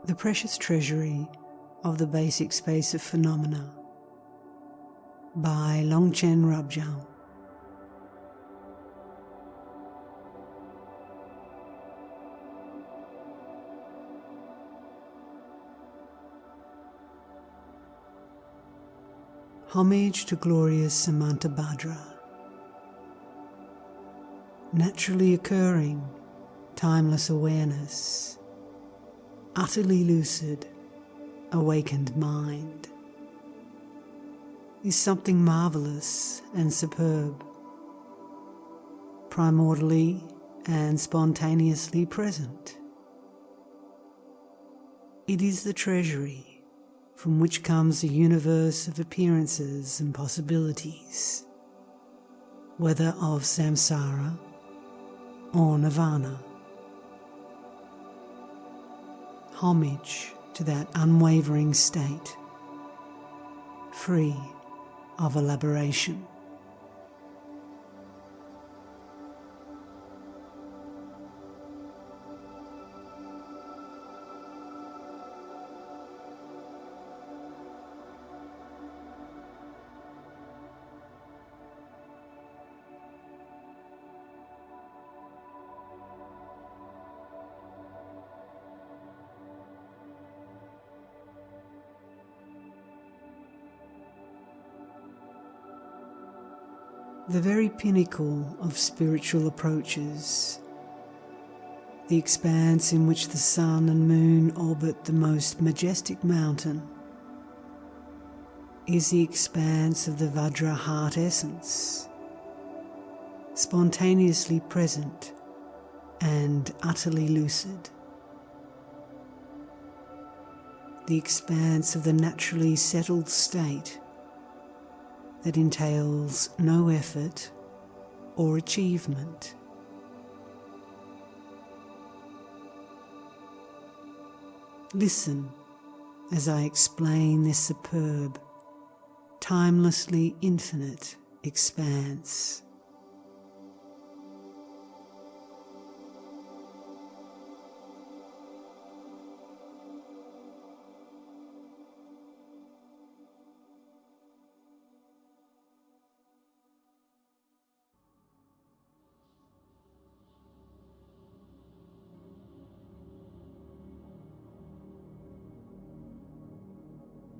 The Precious Treasury of the Basic Space of Phenomena by Longchen Rabjam. Homage to glorious Samantabhadra. Naturally occurring, timeless awareness, utterly lucid, awakened mind, is something marvelous and superb, primordially and spontaneously present. It is the treasury from which comes a universe of appearances and possibilities, whether of samsara or nirvana. Homage to that unwavering state, free of elaboration. The very pinnacle of spiritual approaches, the expanse in which the sun and moon orbit the most majestic mountain, is the expanse of the Vajra heart essence, spontaneously present and utterly lucid. The expanse of the naturally settled state that entails no effort or achievement. Listen as I explain this superb, timelessly infinite expanse.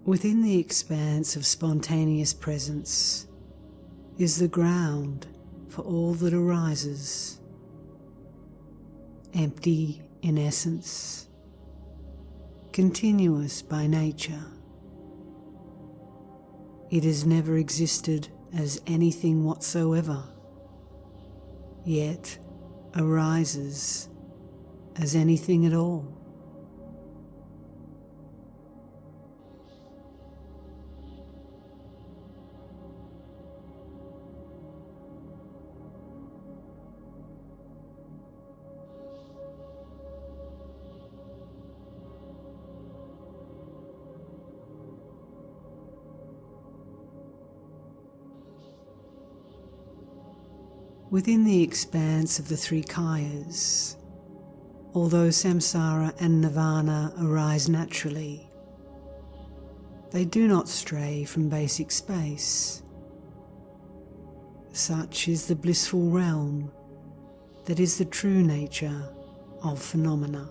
Within the expanse of spontaneous presence is the ground for all that arises, empty in essence, continuous by nature. It has never existed as anything whatsoever, yet arises as anything at all. Within the expanse of the three kayas, although samsara and nirvana arise naturally, they do not stray from basic space. Such is the blissful realm that is the true nature of phenomena.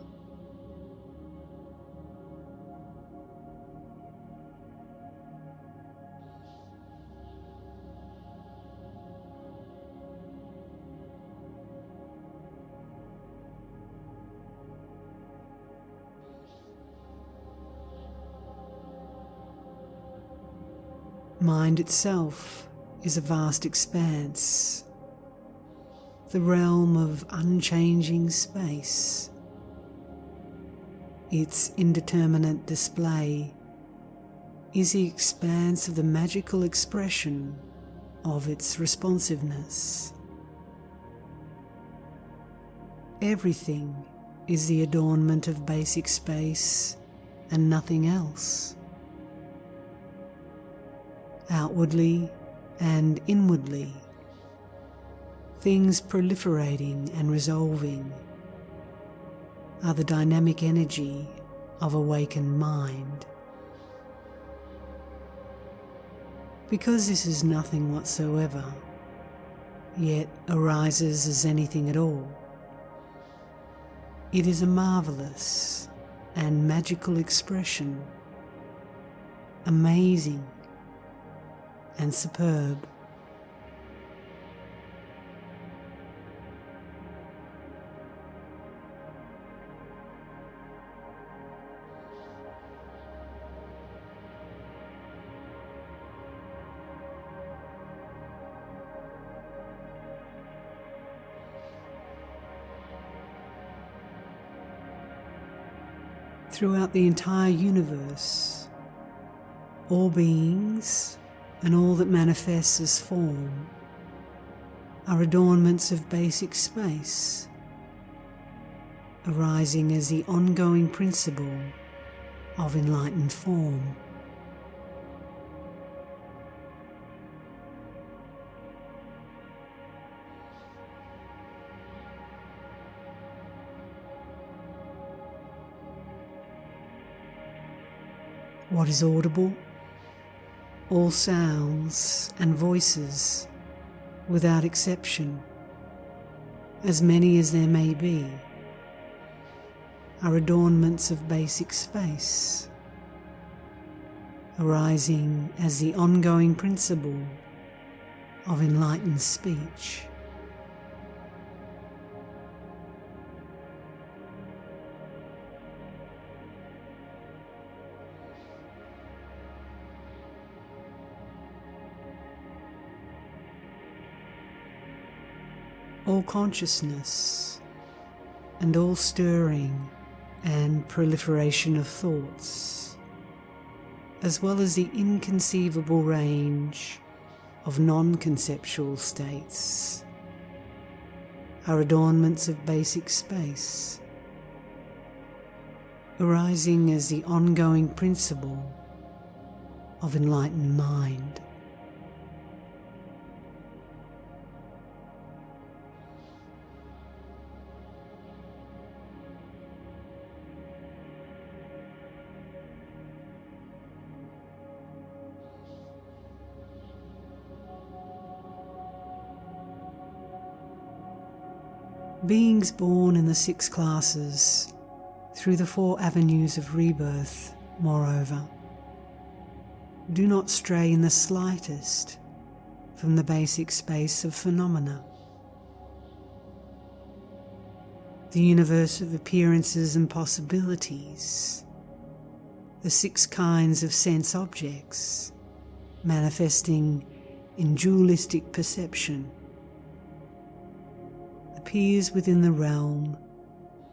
Mind itself is a vast expanse, the realm of unchanging space. Its indeterminate display is the expanse of the magical expression of its responsiveness. Everything is the adornment of basic space and nothing else. Outwardly and inwardly, things proliferating and resolving are the dynamic energy of awakened mind. Because this is nothing whatsoever, yet arises as anything at all, it is a marvelous and magical expression, amazing and superb. Throughout the entire universe, all beings and all that manifests as form are adornments of basic space, arising as the ongoing principle of enlightened form. What is audible? All sounds and voices, without exception, as many as there may be, are adornments of basic space, arising as the ongoing principle of enlightened speech. All consciousness and all stirring and proliferation of thoughts, as well as the inconceivable range of non-conceptual states, are adornments of basic space, arising as the ongoing principle of enlightened mind. Beings born in the 6 classes through the 4 avenues of rebirth, moreover, do not stray in the slightest from the basic space of phenomena. The universe of appearances and possibilities, the 6 kinds of sense objects manifesting in dualistic perception, appears within the realm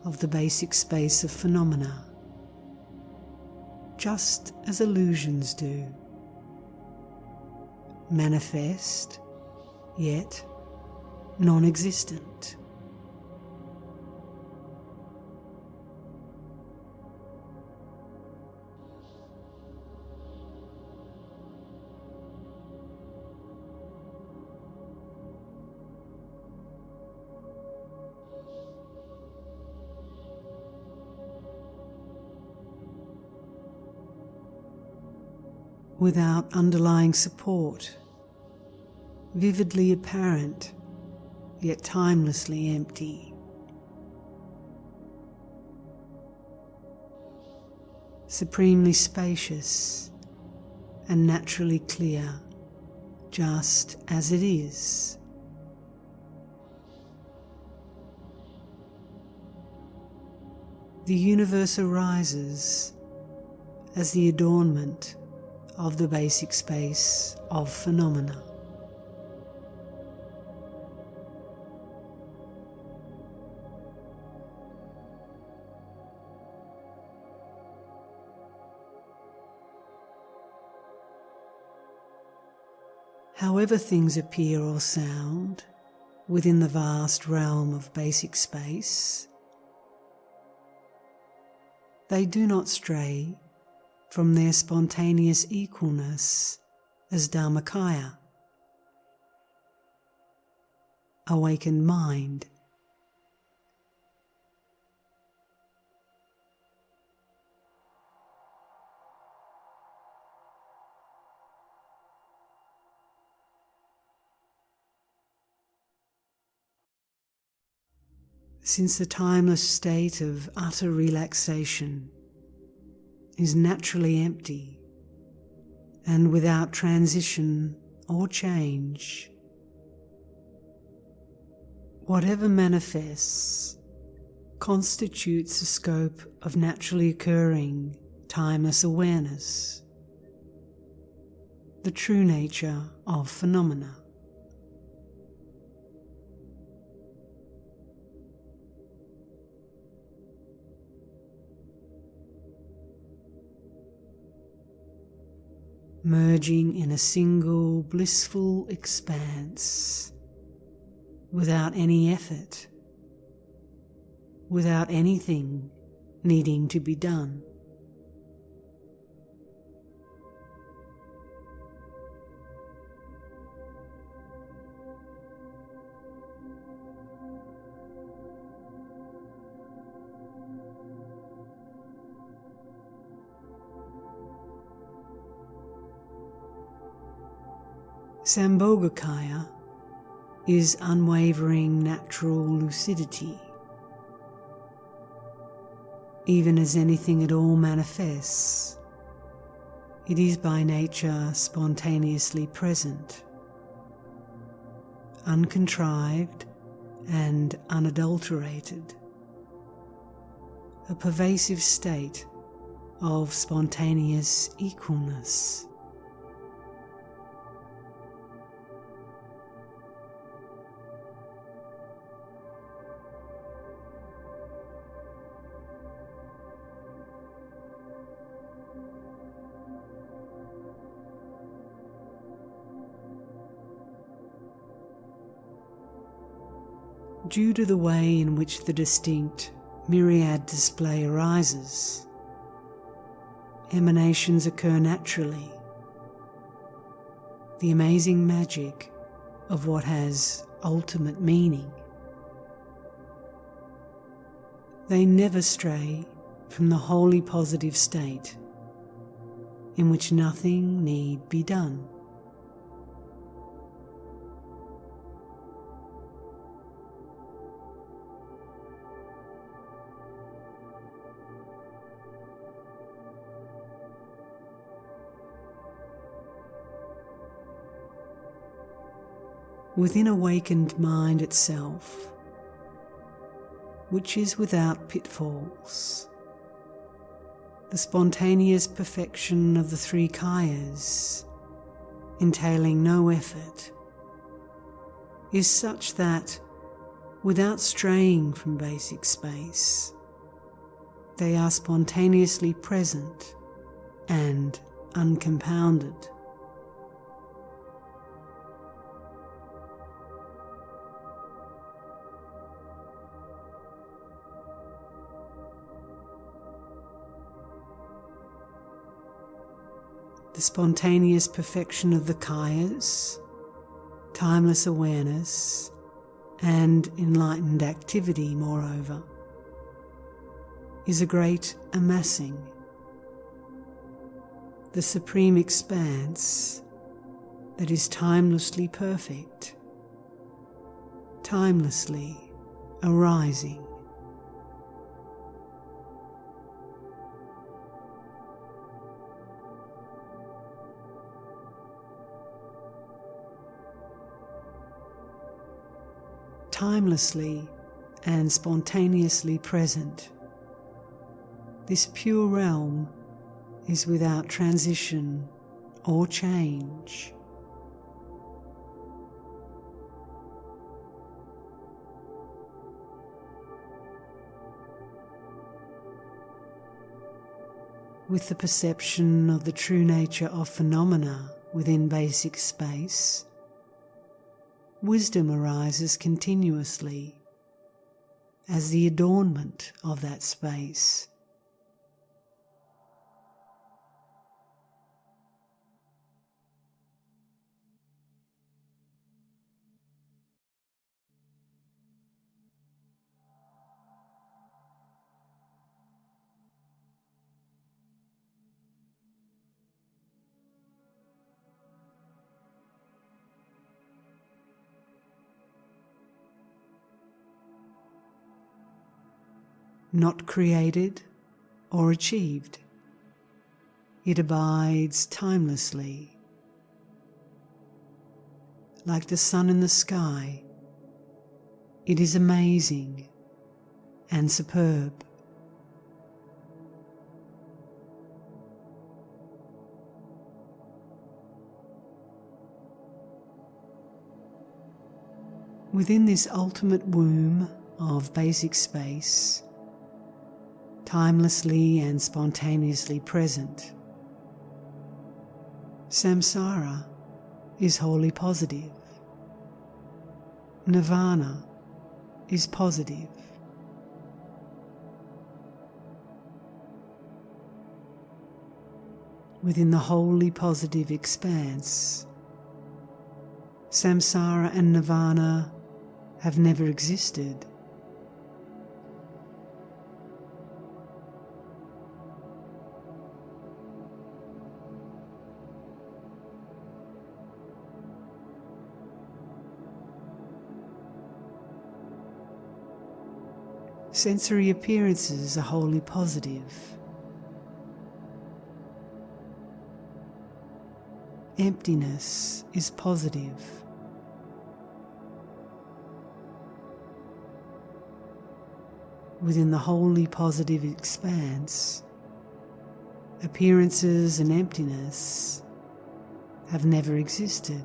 of the basic space of phenomena, just as illusions do, manifest yet non-existent. Without underlying support, vividly apparent, yet timelessly empty. Supremely spacious and naturally clear, just as it is. The universe arises as the adornment of the basic space of phenomena. However things appear or sound within the vast realm of basic space, they do not stray from their spontaneous equalness as Dharmakaya, awakened mind. since the timeless state of utter relaxation is naturally empty and without transition or change. Whatever manifests constitutes a scope of naturally occurring timeless awareness, the true nature of phenomena. Merging in a single blissful expanse, without any effort, without anything needing to be done. Sambhogakaya is unwavering natural lucidity. Even as anything at all manifests, it is by nature spontaneously present, uncontrived and unadulterated, a pervasive state of spontaneous equalness. Due to the way in which the distinct myriad display arises, emanations occur naturally. The amazing magic of what has ultimate meaning. They never stray from the wholly positive state in which nothing need be done. Within awakened mind itself, which is without pitfalls, the spontaneous perfection of the three kayas, entailing no effort, is such that, without straying from basic space, they are spontaneously present and uncompounded. The spontaneous perfection of the kayas, timeless awareness, and enlightened activity, moreover, is a great amassing, the supreme expanse that is timelessly perfect, timelessly arising. Timelessly and spontaneously present, this pure realm is without transition or change. With the perception of the true nature of phenomena within basic space, wisdom arises continuously as the adornment of that space. not created or achieved. It abides timelessly. Like the sun in the sky, it is amazing and superb. Within this ultimate womb of basic space, timelessly and spontaneously present, samsara is wholly positive. Nirvana is positive. Within the wholly positive expanse, samsara and nirvana have never existed. Sensory appearances are wholly positive. Emptiness is positive. Within the wholly positive expanse, appearances and emptiness have never existed.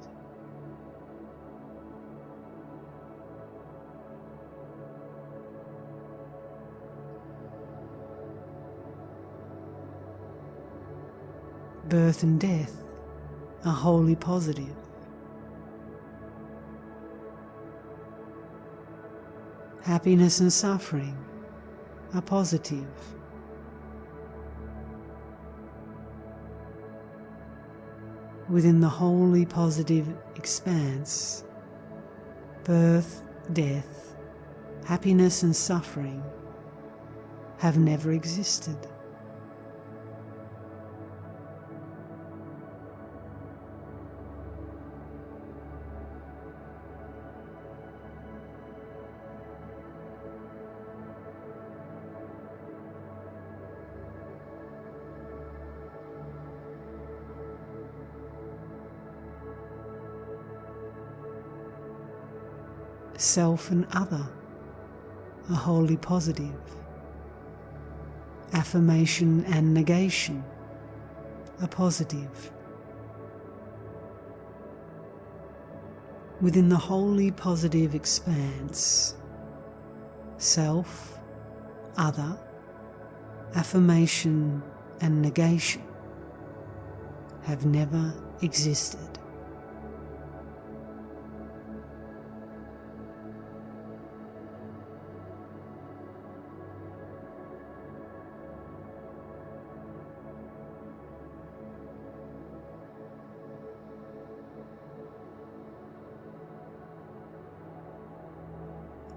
Birth and death are wholly positive. Happiness and suffering are positive. Within the wholly positive expanse, birth, death, happiness and suffering have never existed. Self and other are wholly positive. Affirmation and negation are positive. Within the wholly positive expanse, self, other, affirmation and negation have never existed.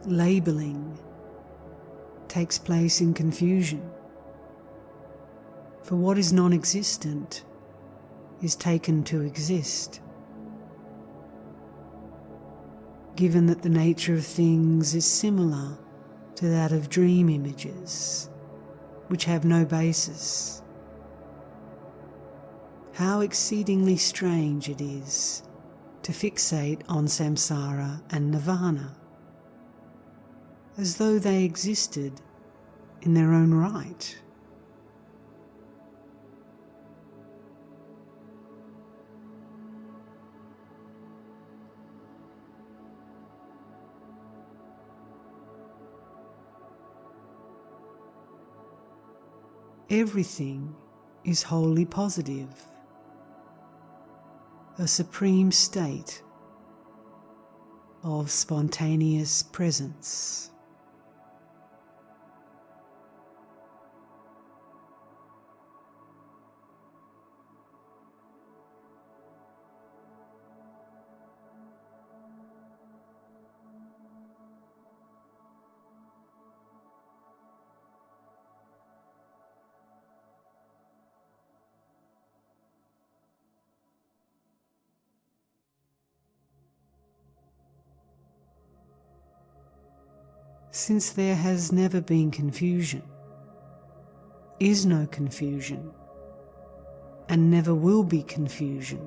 Labeling takes place in confusion, for what is non-existent is taken to exist. Given that the nature of things is similar to that of dream images, which have no basis, how exceedingly strange it is to fixate on samsara and nirvana, as though they existed in their own right. Everything is wholly positive, a supreme state of spontaneous presence. Since there has never been confusion, is no confusion, and never will be confusion,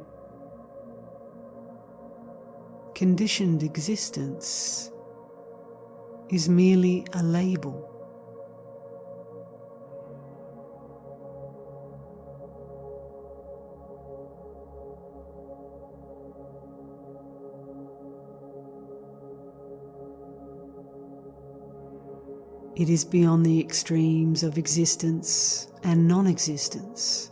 conditioned existence is merely a label. It is beyond the extremes of existence and non-existence.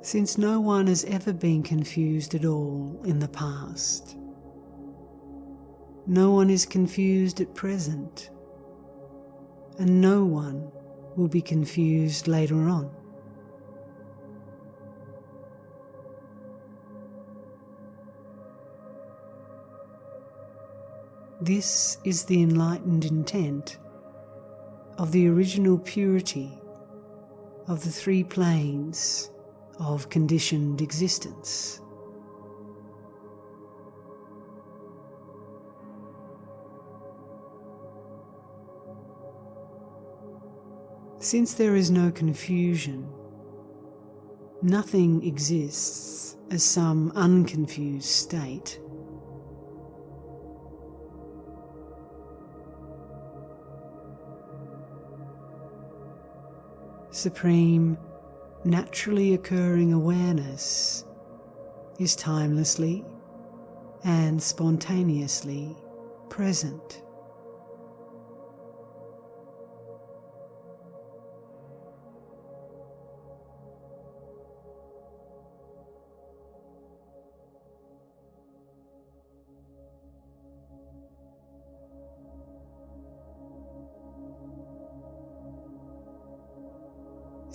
Since no one has ever been confused at all in the past, no one is confused at present, and no one will be confused later on. This is the enlightened intent of the original purity of the three planes of conditioned existence. Since there is no confusion, nothing exists as some unconfused state. Supreme, naturally occurring awareness is timelessly and spontaneously present.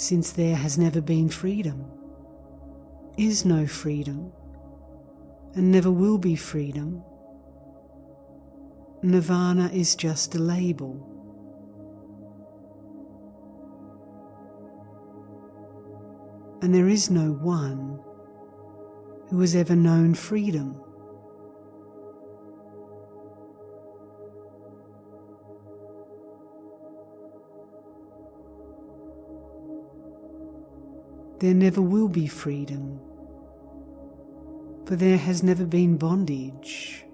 Since there has never been freedom, is no freedom, and never will be freedom, Nirvana is just a label. And there is no one who has ever known freedom. There never will be freedom, for there has never been bondage.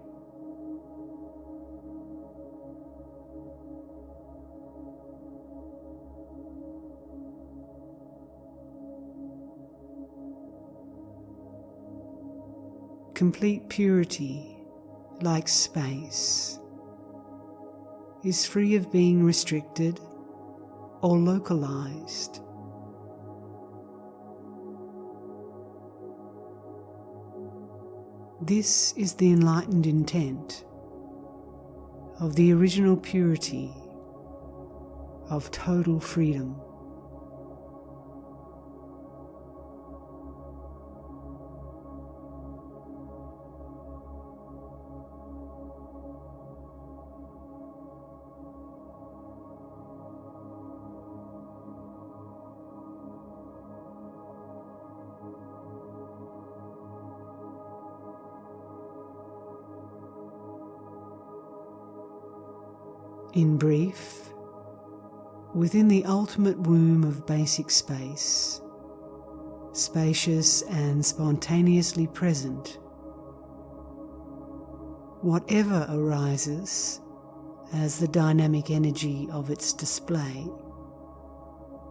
Complete purity, like space, is free of being restricted or localized. This is the enlightened intent of the original purity of total freedom. In brief, within the ultimate womb of basic space, spacious and spontaneously present, whatever arises as the dynamic energy of its display,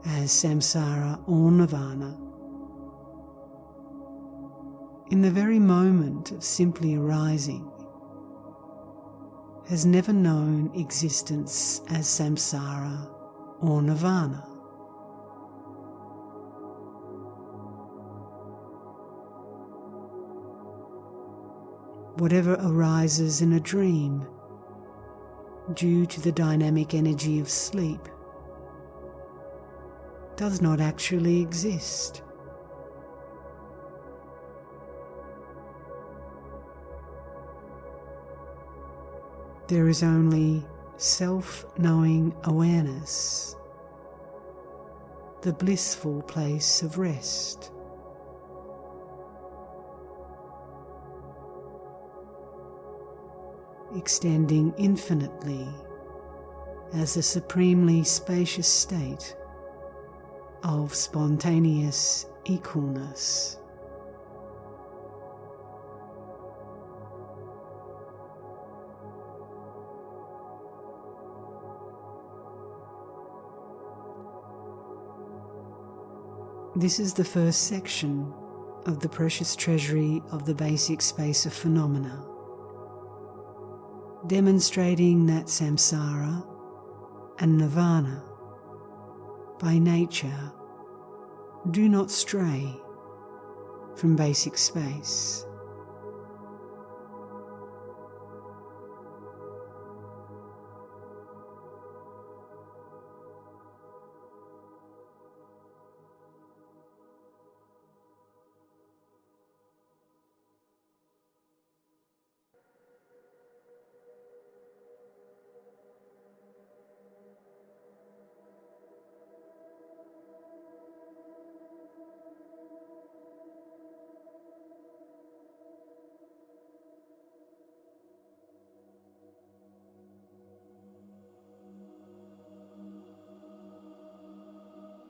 as samsara or nirvana, in the very moment of simply arising, has never known existence as samsara or nirvana. Whatever arises in a dream, due to the dynamic energy of sleep, does not actually exist. There is only self-knowing awareness, the blissful place of rest. extending infinitely as a supremely spacious state of spontaneous equalness. This is the first section of the precious treasury of the basic space of phenomena, demonstrating that samsara and nirvana, by nature, do not stray from basic space.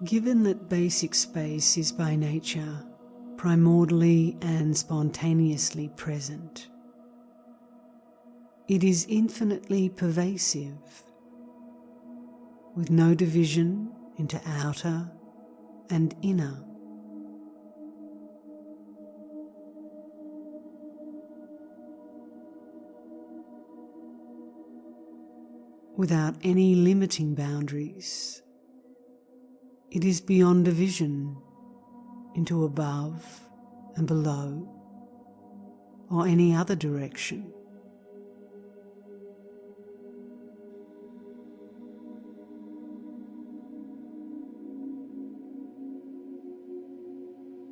Given that basic space is by nature primordially and spontaneously present, it is infinitely pervasive, with no division into outer and inner. Without any limiting boundaries, it is beyond division into above and below or any other direction.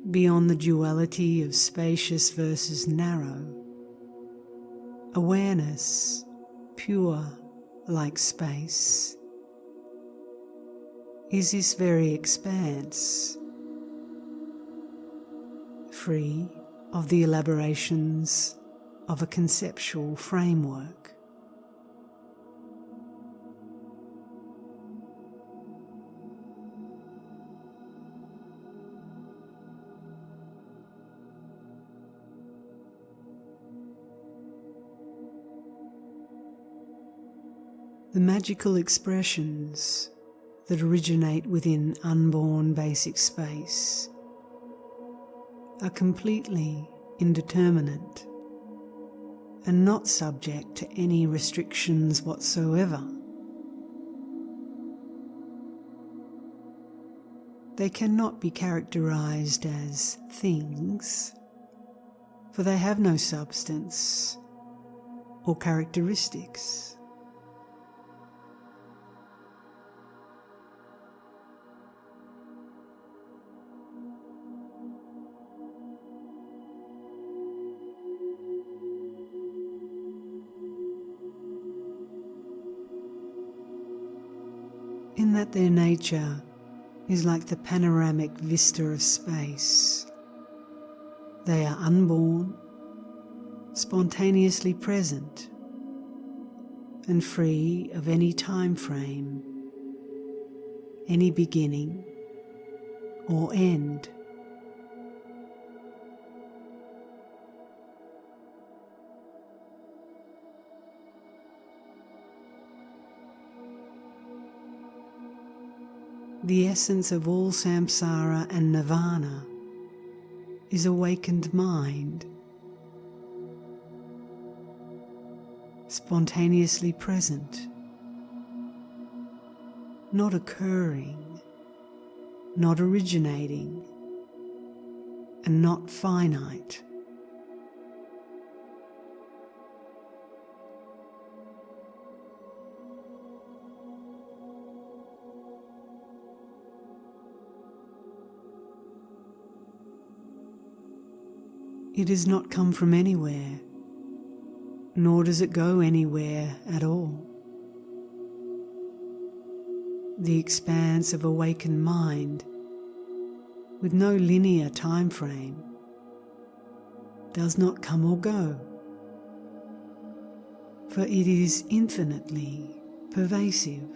Beyond the duality of spacious versus narrow, awareness, pure like space, is this very expanse, free of the elaborations of a conceptual framework. The magical expressions that originate within unborn basic space are completely indeterminate and not subject to any restrictions whatsoever. They cannot be characterized as things, for they have no substance or characteristics. In that their nature is like the panoramic vista of space. They are unborn, spontaneously present, and free of any time frame, any beginning or end. The essence of all samsara and nirvana is awakened mind, spontaneously present, not occurring, not originating, and not finite. It does not come from anywhere, nor does it go anywhere at all. The expanse of awakened mind, with no linear time frame, does not come or go, for it is infinitely pervasive.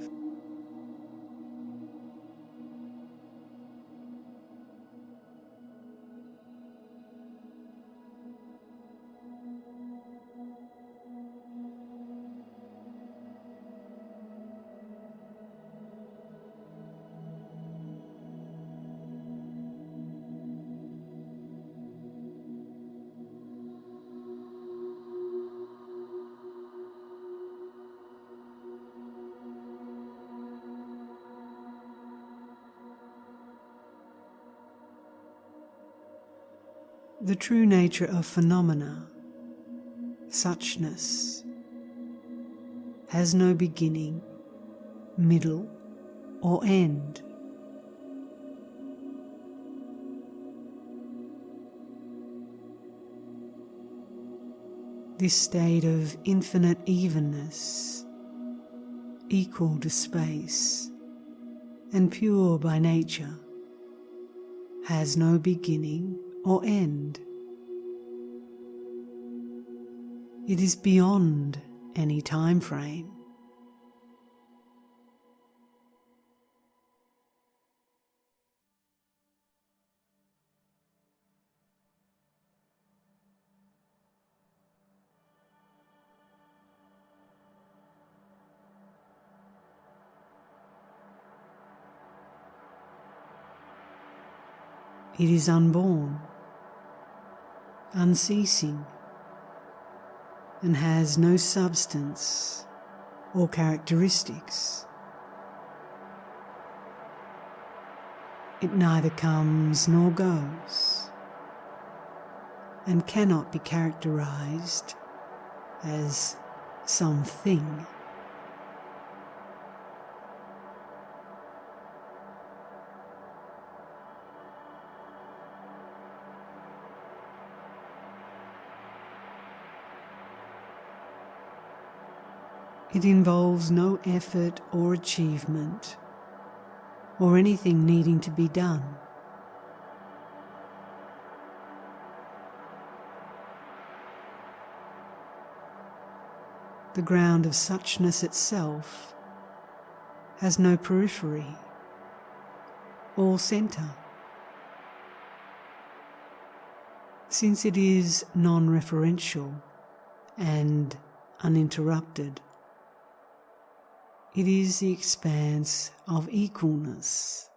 The true nature of phenomena, suchness, has no beginning, middle, or end. This state of infinite evenness, equal to space, and pure by nature, has no beginning or end. It is beyond any time frame. It is unborn, unceasing, and has no substance or characteristics. It neither comes nor goes, and cannot be characterized as something. It involves no effort or achievement or anything needing to be done. The ground of suchness itself has no periphery or centre, since it is non-referential and uninterrupted. It is the expanse of equalness.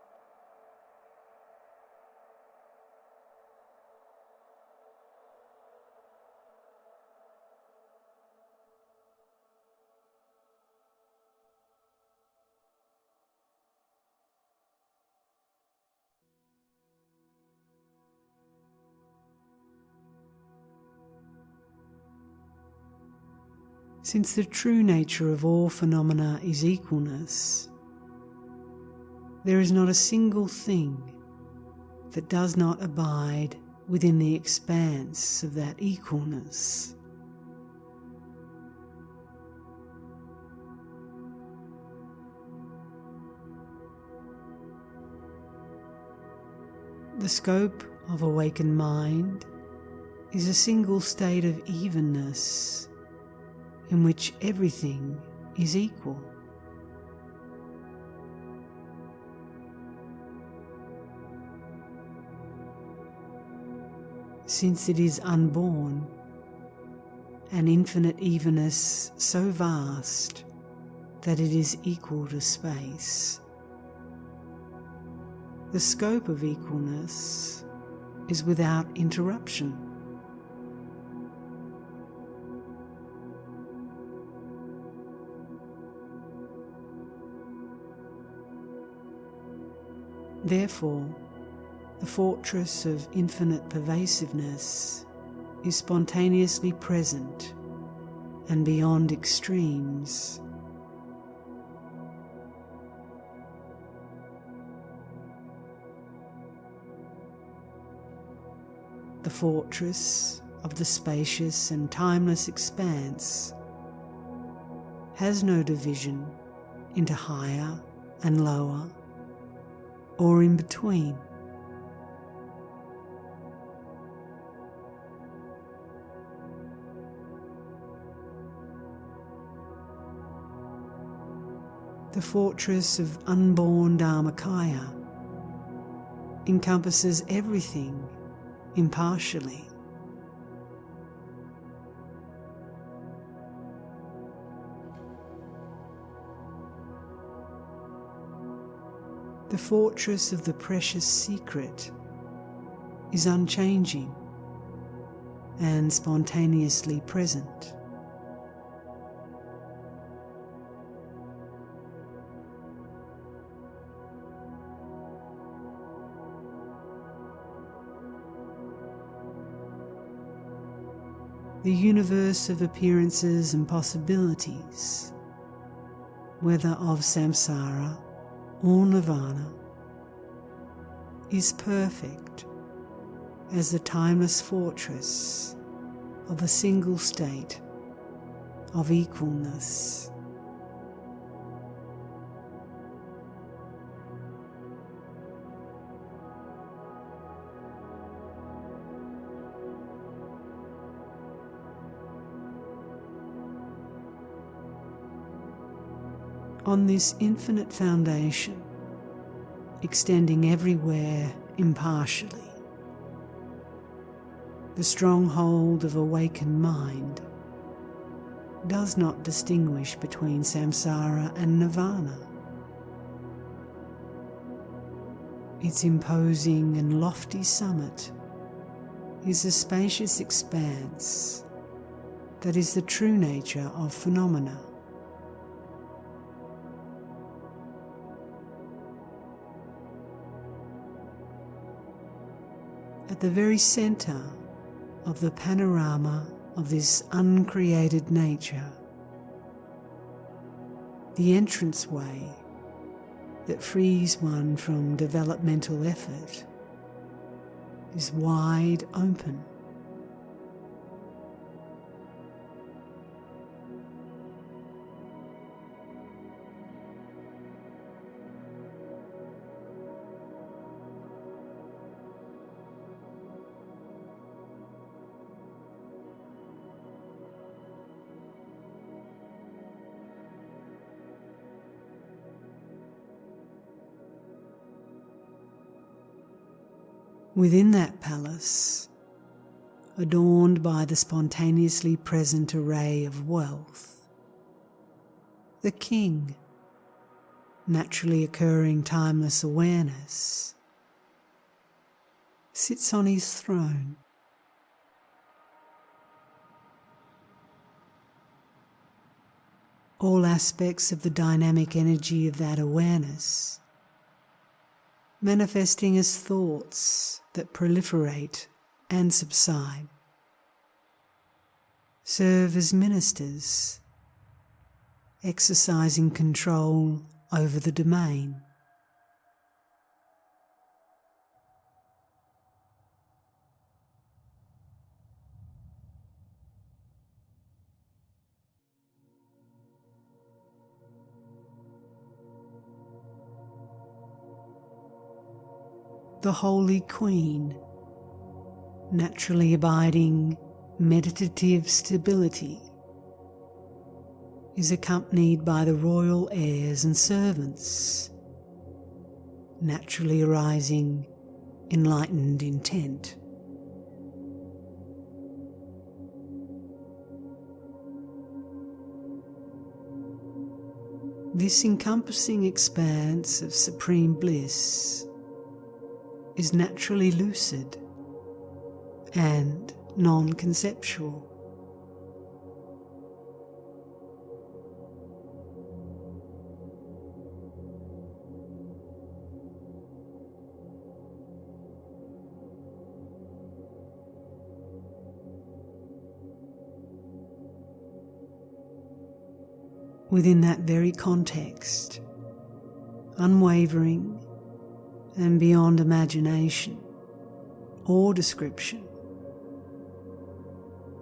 Since the true nature of all phenomena is equalness, there is not a single thing that does not abide within the expanse of that equalness. The scope of awakened mind is a single state of evenness in which everything is equal. Since it is unborn, an infinite evenness so vast that it is equal to space. The scope of equalness is without interruption. Therefore, the fortress of infinite pervasiveness is spontaneously present and beyond extremes. The fortress of the spacious and timeless expanse has no division into higher and lower, or in between. The fortress of Unborn Dharmakaya encompasses everything impartially. The fortress of the precious secret is unchanging and spontaneously present. The universe of appearances and possibilities, whether of samsara or nirvana, is perfect as the timeless fortress of a single state of equalness. On this infinite foundation, extending everywhere impartially, the stronghold of awakened mind does not distinguish between samsara and nirvana. Its imposing and lofty summit is a spacious expanse that is the true nature of phenomena. At the very center of the panorama of this uncreated nature, the entranceway that frees one from developmental effort is wide open. Within that palace, adorned by the spontaneously present array of wealth, the king, naturally occurring timeless awareness, sits on his throne. All aspects of the dynamic energy of that awareness, manifesting as thoughts that proliferate and subside, serve as ministers, exercising control over the domain. The Holy Queen, naturally abiding meditative stability, is accompanied by the royal heirs and servants, naturally arising enlightened intent. This encompassing expanse of supreme bliss is naturally lucid and non-conceptual. Within that very context, unwavering and beyond imagination or description,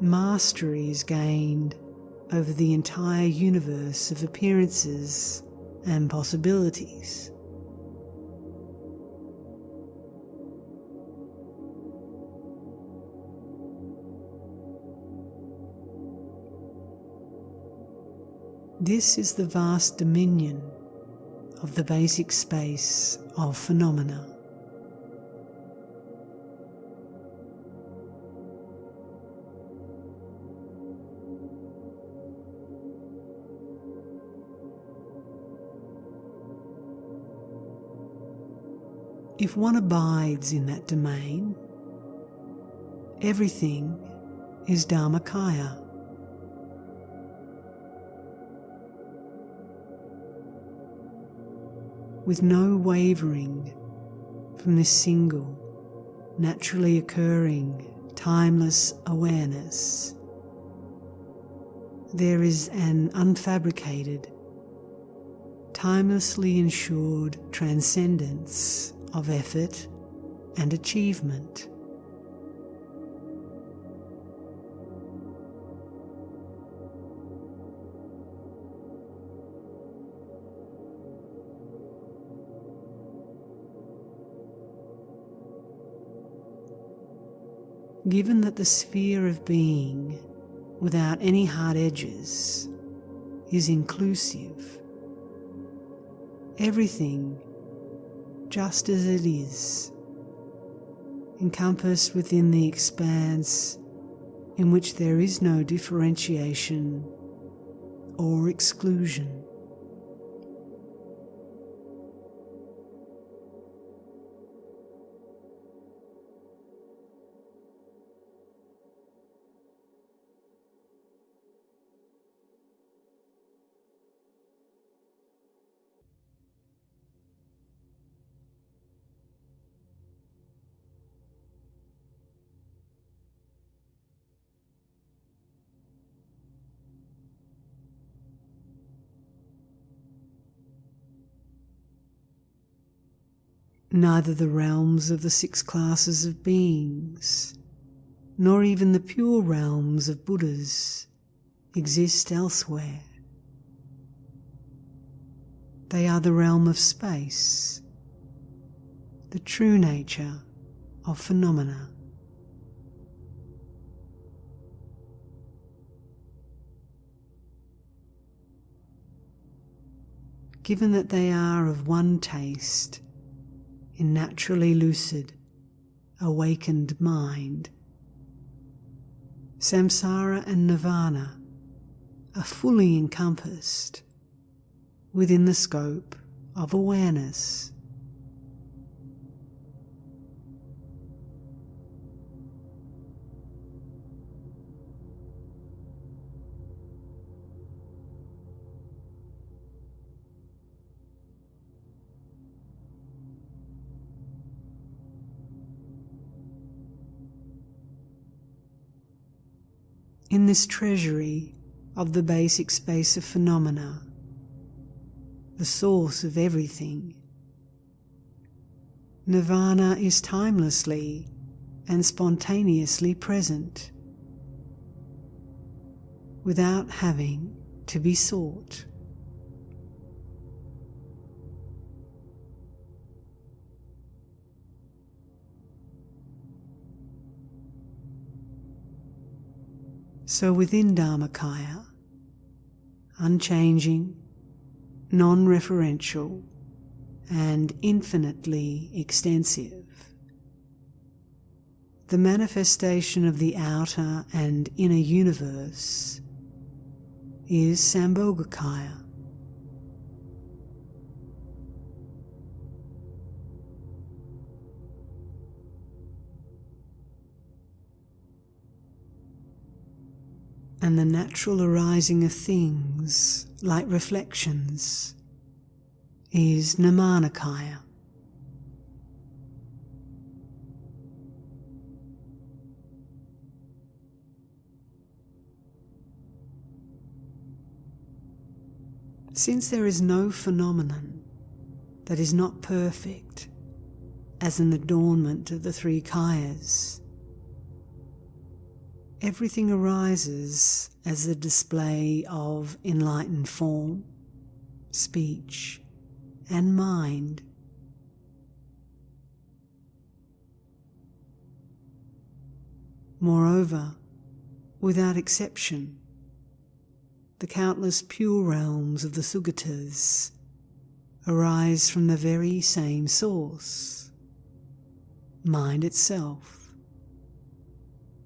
mastery is gained over the entire universe of appearances and possibilities. This is the vast dominion of the basic space of phenomena. If one abides in that domain, everything is Dharmakaya. With no wavering from this single, naturally occurring, timeless awareness, there is an unfabricated, timelessly ensured transcendence of effort and achievement. Given that the sphere of being, without any hard edges, is inclusive, everything just as it is, encompassed within the expanse in which there is no differentiation or exclusion. Neither the realms of the 6 classes of beings, nor even the pure realms of Buddhas, exist elsewhere. They are the realm of space, the true nature of phenomena. Given that they are of one taste, in naturally lucid, awakened mind, samsara and nirvana are fully encompassed within the scope of awareness. In this treasury of the basic space of phenomena, the source of everything, nirvana is timelessly and spontaneously present, without having to be sought. So within Dharmakaya, unchanging, non-referential, and infinitely extensive, the manifestation of the outer and inner universe is Sambhogakaya. And the natural arising of things, like reflections, is Nirmanakaya. Since there is no phenomenon that is not perfect as an adornment of the 3 kayas, everything arises as a display of enlightened form, speech, and mind. Moreover, without exception, the countless pure realms of the Sugatas arise from the very same source, mind itself,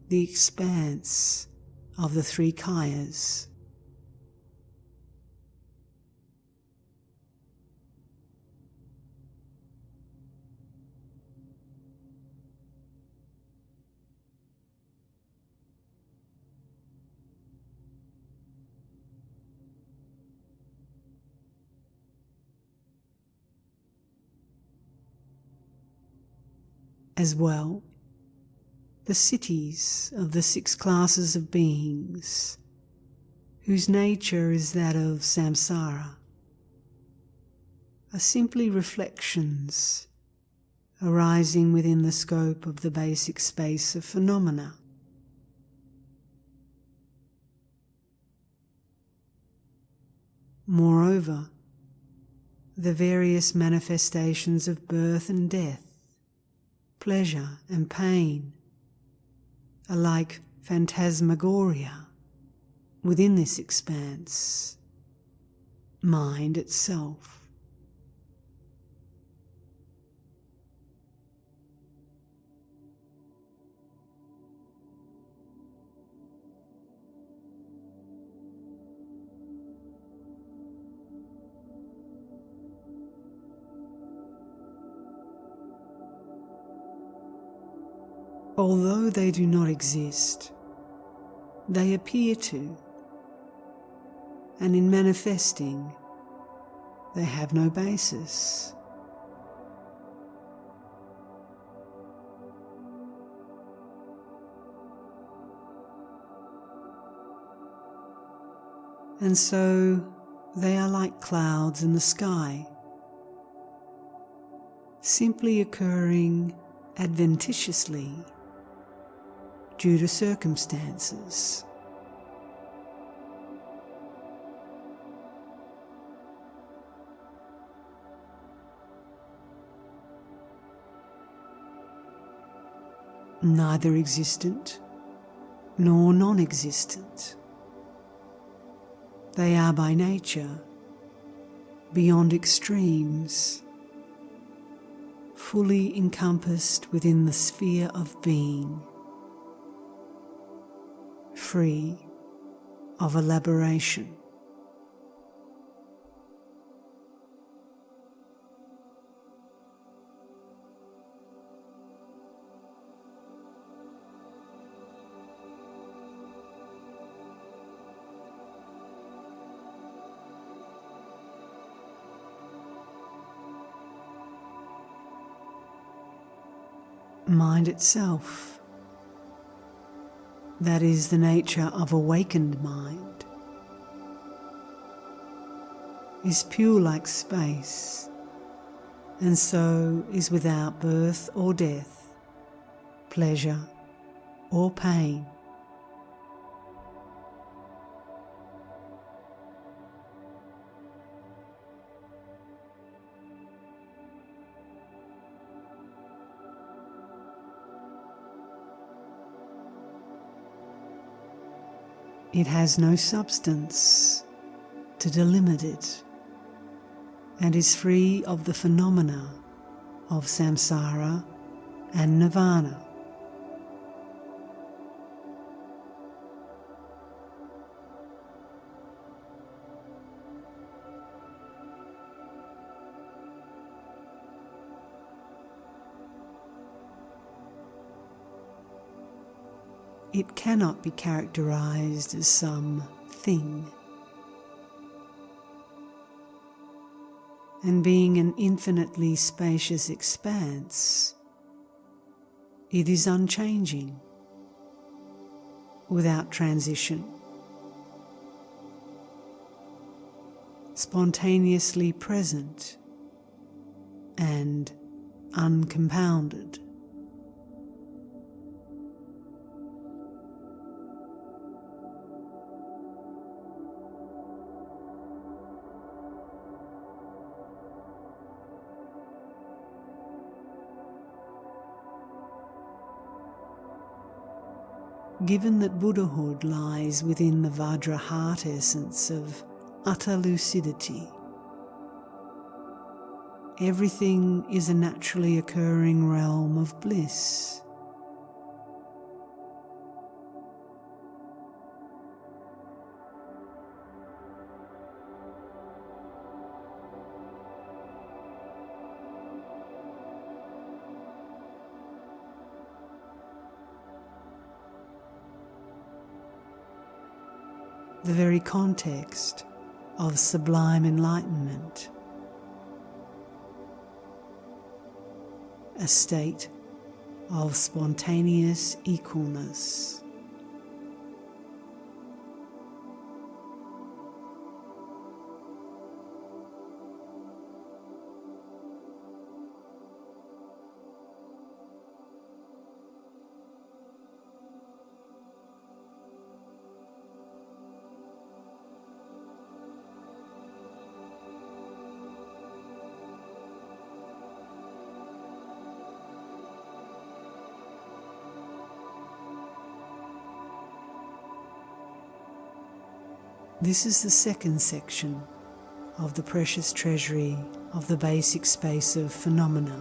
the expanse of the three kayas. As well, the cities of the 6 classes of beings, whose nature is that of samsara, are simply reflections arising within the scope of the basic space of phenomena. Moreover, the various manifestations of birth and death, pleasure and pain, are like phantasmagoria within this expanse, mind itself. Although they do not exist, they appear to, and in manifesting, they have no basis. And so they are like clouds in the sky, simply occurring adventitiously due to circumstances. Neither existent nor non-existent. They are by nature beyond extremes, fully encompassed within the sphere of being, free of elaboration. Mind itself, that is the nature of awakened mind, is pure like space, and so is without birth or death, pleasure or pain. It has no substance to delimit it, and is free of the phenomena of samsara and nirvana. It cannot be characterized as some thing. And being an infinitely spacious expanse, it is unchanging, without transition, spontaneously present and uncompounded. Given that Buddhahood lies within the Vajra heart essence of utter lucidity, everything is a naturally occurring realm of bliss. The very context of sublime enlightenment, a state of spontaneous equalness. This is the second section of the precious treasury of the basic space of phenomena,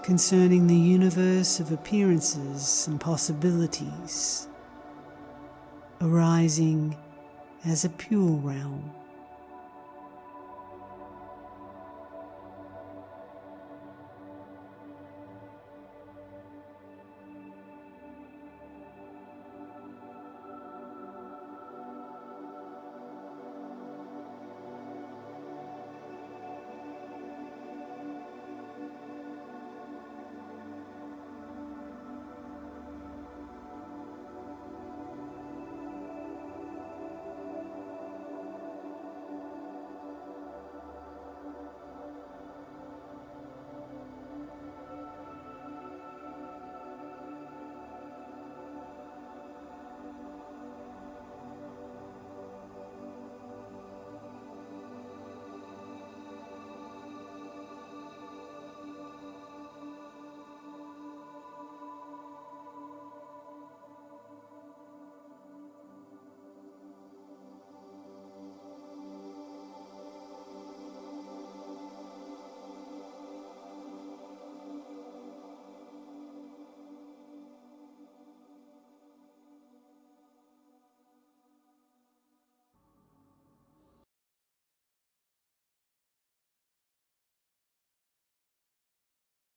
concerning the universe of appearances and possibilities, arising as a pure realm.